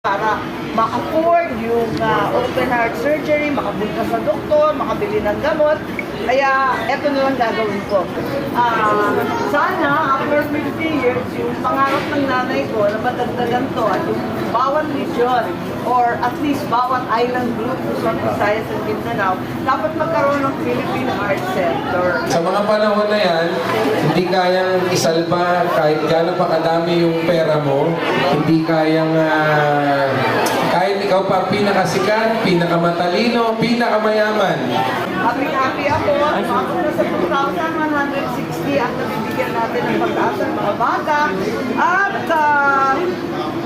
para ma-afford yung open heart surgery, makapunta sa doktor, makabili ng gamot. Kaya eto na lang gagawin ko. Sana after 50 years, yung pangarap ng nanay ko na madagdagan to at yung bawat region or at least bawat island group sa Visayas and Mindanao, dapat magkaroon ng Philippine Heart Center. Sa mga panahon na yan, hindi kayang isalba kahit gano'n pa kadami yung pera mo, hindi kayang kahit ikaw pa pinakasikat, pinakamatalino, pinakamayaman. Happy ako. Ako na sa 2,160 at nabibigyan natin ng pag-asa ng mga bata. At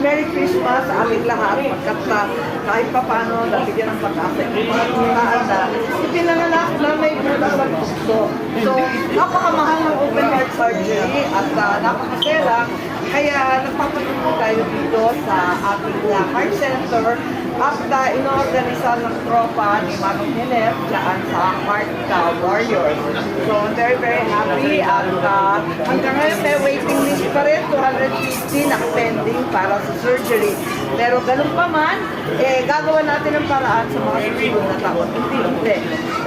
Merry Christmas sa aming lahat. Pagkat kahit pa paano nabigyan ng pag-asa yung mga tutaan na ipinanganak na may butas ng puso. So, napakamahal ng open heart surgery at napakasela. Kaya nagpapatuloy tayo dito sa ating heart center at inorganisan ng tropa ni Manong Helep dyan sa Heart Warriors. So, very happy at hanggang ngayon may waiting list pa rin, 250 nakapending para sa surgery. Pero ganun pa man, gagawa natin ang paraan sa mga susunod na taon. Hindi.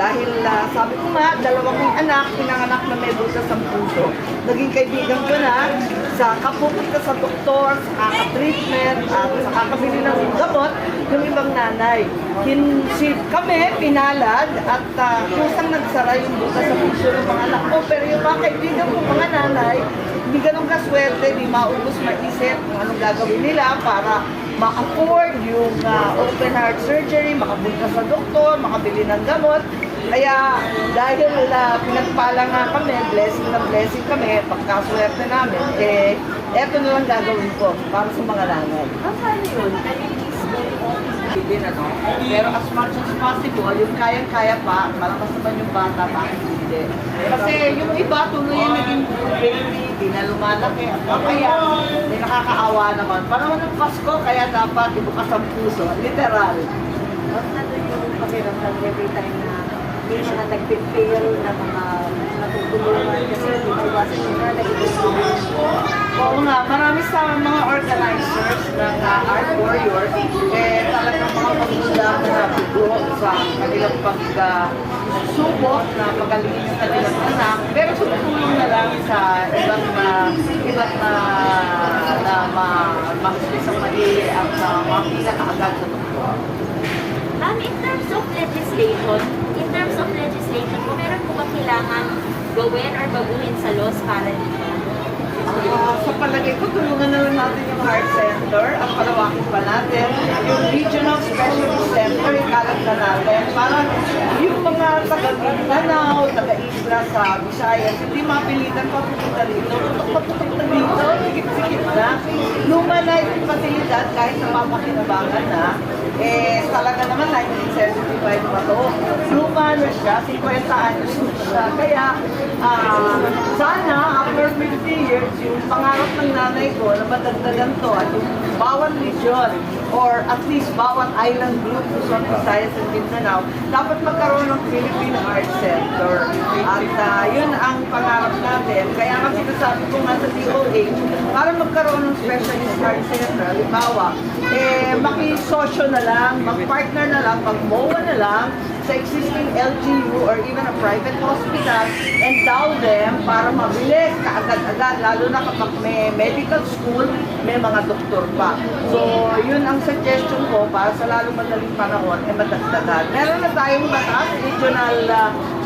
Dahil sabi ko nga, dalawa kong anak, pinanganak na may butas ang puso. Naging kaibigan ko na sa kapupunta sa doktor, sa kaka-treatment, at sa kakabili ng gamot, yung ibang nanay. Kami, pinalad, at kusang nagsara yung butas sa puso ng mga anak ko. Pero yung mga kaibigan ko, mga nanay, hindi ganun kaswerte, di maubos maisip kung anong gagawin nila para ma-afford yung open heart surgery, makapunta sa doktor, makabili ng gamot. Kaya dahil pinagpala nga kami, blessing na blessing kami, pagkaswerte namin, eto na lang gagawin ko para sa mga nanay. Paano yun? Pero as much as possible, yung kayang-kaya pa, malakas naman yung bata, bakit hindi? Kasi yung iba, tuloy yung naging baby, di na lumalaki. Kaya, hindi nakakaawa naman. Panahon ng Pasko, kaya dapat ibukas ang puso. Literal. Basta doon yung pakiramdam every time na may mga nag-fail na mga natutulungan kasi hindi iwasan yung mga nag-fail. Oo nga, marami sa mga organizers ng Heart Warriors, talagang mga magulang na bigo sa kanilang pagsubok na pagalingin sa kanilang anak, pero sumutulong na lang sa iba't na mahusli sa mali at makakita kaagad sa doktor. In terms of legislation, kung meron po ba kailangan gawin or baguhin sa laws para dito? Sa palagay ko, tulungan na lang natin yung heart center at palawakin pa natin. Yung regional specialist center, ikalat na natin para yung mga taga-Mindanao, taga-Isla sa Visayas, hindi mapilitan papunta dito. Papunta dito, sikip-sikip na. Luma na yung pasilidad kahit napapakinabangan na. Talaga naman 1975 pa to. Luma na siya, 50 anos na siya. Kaya, sana after 50 years, yung pangarap ng nanay ko na madagdagan to at yung bawat region or at least bawat island group sa Visayas and Mindanao, dapat magkaroon ng Philippine Heart Center. At yun ang pangarap natin. Kaya nga sinasabi ko nga sa DOH, para magkaroon ng specialist heart center, halimbawa, makisosyo na lang, mag-partner na lang, mag-MOA na lang sa existing LGU or even a private hospital, endow them para mabilis, kaagad-agad, lalo na kapag may medical school, may mga doktor pa. So, yun ang suggestion ko para sa lalo madaling panahon, madagdagan. Meron na tayong mataas regional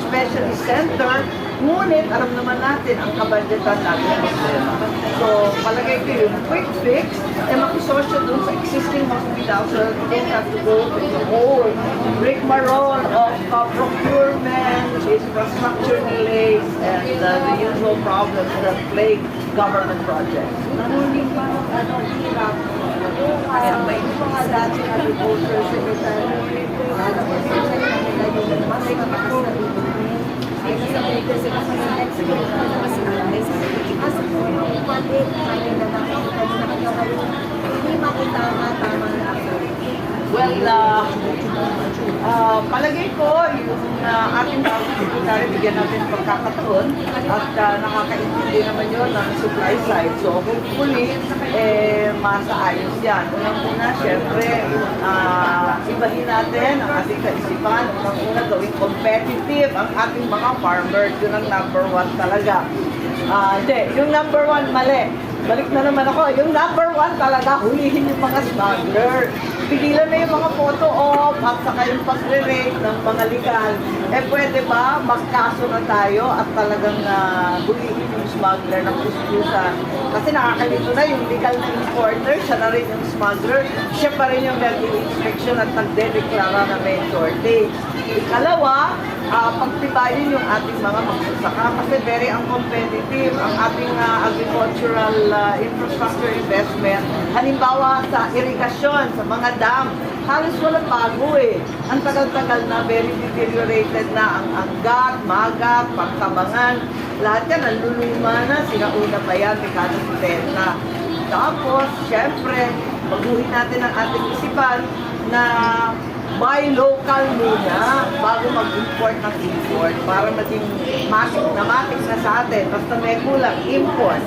specialist center, ngunit alam naman natin ang kabudgetan natin ang problema. So, palagay ko yun, quick fix, makisosyo dun sa existing hospital so that they don't have to go to the whole rigmarole of procurement, infrastructure delays, and the usual problems that plague government projects. Nahuling pa hirap. May mga dating agriculture secretary, may kapatid na dito. Kasi kasi next week, mas yung palit, hindi makitama-tama na ako. Well, Palagay ko, yung ating secretary, bigyan natin ng pagkakataon at nakakaintindi naman yun ng supply side. So hopefully, masaayos yan. Unang-una, syempre, ibahin natin ang ating kaisipan. Unang-una, gawing competitive ang ating mga farmers. Yun ang number one talaga. Hindi, yung number one, mali. Balik na naman ako. Yung number one talaga, hulihin yung mga smuggler. Pigilan na yung mga photo op at saka yung pag-rate ng mga legal. Pwede ba magkaso na tayo at talagang hulihin yung smuggler ng kuskusan? Kasi nakakalito na yung legal na importer, siya na rin yung smuggler, siya pa rin yung nag-inspection at nagdedeklara na may shortage. Ikalawa, pagtibayin yung ating mga magsasaka kasi very uncompetitive ang ating agricultural infrastructure investment. Halimbawa sa irigasyon, sa mga dam, halos walang bago eh. Ang tagal-tagal na, very deteriorated na ang Angat, Magat, Pagkabangan. Lahat yan, naluluma na, sinauna pa yan, dekada 70. Tapos, syempre, baguhin natin ang ating isipan na buy local muna bago mag-import ng import para maging matik na sa atin. Basta may kulang, import.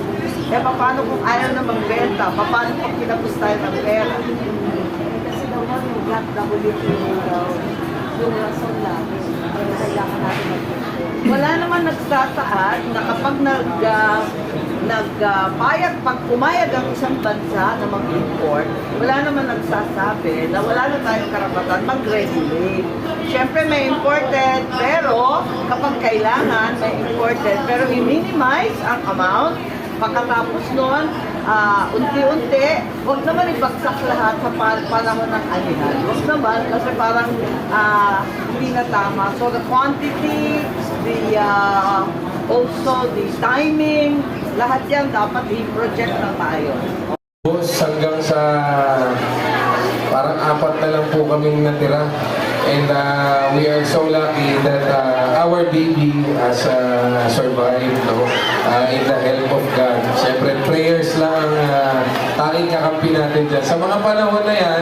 Paano kung ayaw na magbenta? Paano kung kinapos tayo ng pera? Kasi daw nga yung Black WTO daw, yung rason natin, kailangan natin mag-import. Wala naman nagsasaad na kapag pag pumayag ang isang bansa na mag-import, wala naman nagsasabi na wala na tayong karapatan mag-regulate. Siyempre may imported, pero kapag kailangan may imported, pero i-minimize ang amount. Pagkatapos nun, unti-unti, huwag naman ibagsak lahat sa panahon ng anihan. Huwag naman, kasi parang hindi na tama. So the quantity, also the timing, lahat yan dapat i-project na tayo. Hanggang sa parang 4 na lang po kaming natira. And we are so lucky that our baby has survived, no? In the help of God. Siyempre, prayers lang tanging kakampi natin dyan. Sa mga panahon na yan,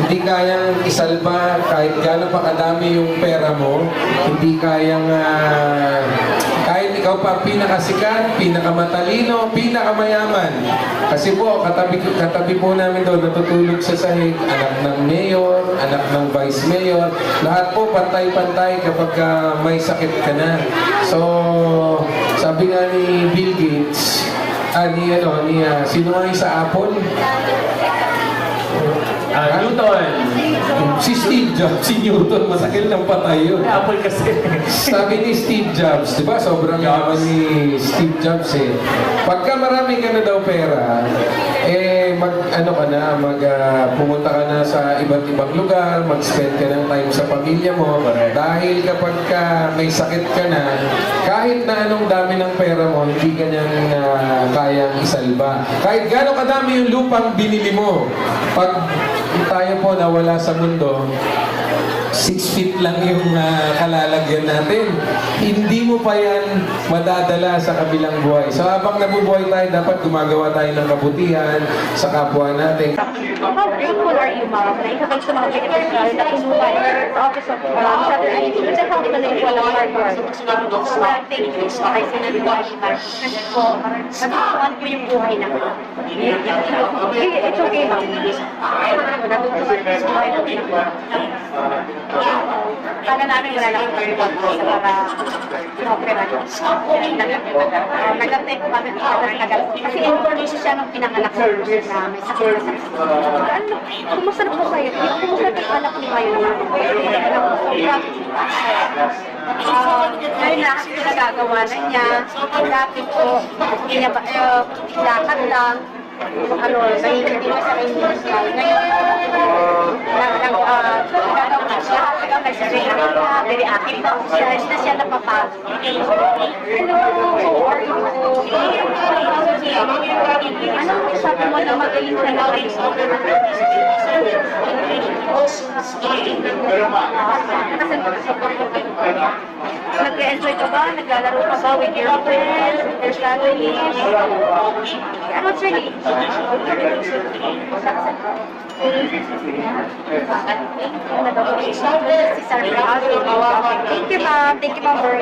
hindi kayang isalba kahit gano'n pa kadami yung pera mo, hindi kayang kahit ikaw pa pinakasikat, pinakamatalino, pinakamayaman. Kasi po, katabi po namin doon, natutulog sa sahig, anak ng mayor, anak ng vice mayor, lahat po pantay-pantay kapag may sakit ka na. So, sabi nga ni Bill Gates, sino nga yung sa Apple? Newton. Si Steve Jobs, si Newton, masakit ng patay yun. Apple kasi. Sabi ni Steve Jobs, di ba? Sobrang yaman ni Steve Jobs eh. Pagka marami ka na daw pera, pumunta ka na sa iba't ibang lugar, mag-spend ka ng time sa pamilya mo. Dahil kapag may sakit ka na, kahit na anong dami ng pera mo, hindi ka niyang kayang isalba. Kahit gano'ng kadami yung lupang binili mo, pag tayo po nawala sa mundo, 6 feet lang yung kalalagyan natin. Hindi mo pa yan madadala sa kabilang buhay. So habang nabubuhay tayo, dapat gumagawa tayo ng kabutihan sa kapwa natin. How grateful are you, ma'am, na isa kayo sa mga beneficiary na tulungan sa Office of Shutter Aid sa help na nito ng hard work? Thank you so kay Senator Washington. Kasi po, natutunan ko yung buhay na ito. It's okay, ma'am. Natutunan ko yung buhay na ito. Sana namin wala lang ang report sa para inopera nyo. Nag-update po kami kasi information siya nung pinanganak sa person na may sakit na sakit. Ano? Kumusta na po kayo? Kumusta na yung anak niyo ngayon? Ngayon na kasi nagagawa na niya. Dati po, lakad lang. Hindi mo sa kanya. Ngayon, nagagawa na siya. Nag-sarili na, very active na siya. Na siya napapag. Hello, how are you? Anong sabi mo na magaling ka na rin? Nag-enjoy ka ba? Naglalaro ka ba with your friends? family. And what's your name? Si Sir Brown. Thank you, ma'am. Thank you, ma'am, for